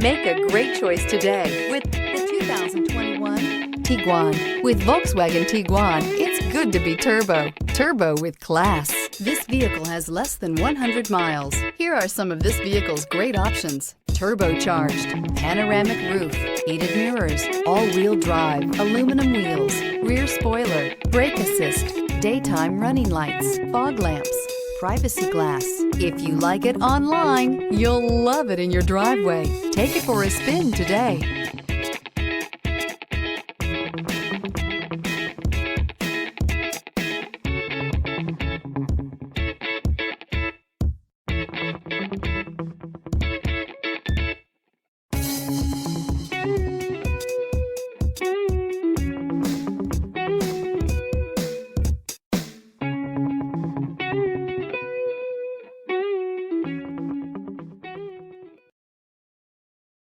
Make a great choice today with the 2021 Tiguan. With Volkswagen Tiguan, it's good to be turbo. Turbo with class. This vehicle has less than 100 miles. Here are some of this vehicle's great options: turbocharged, panoramic roof, heated mirrors, all-wheel drive, aluminum wheels, rear spoiler, brake assist, daytime running lights, fog lamps, privacy glass. If you like it online, you'll love it in your driveway. Take it for a spin today.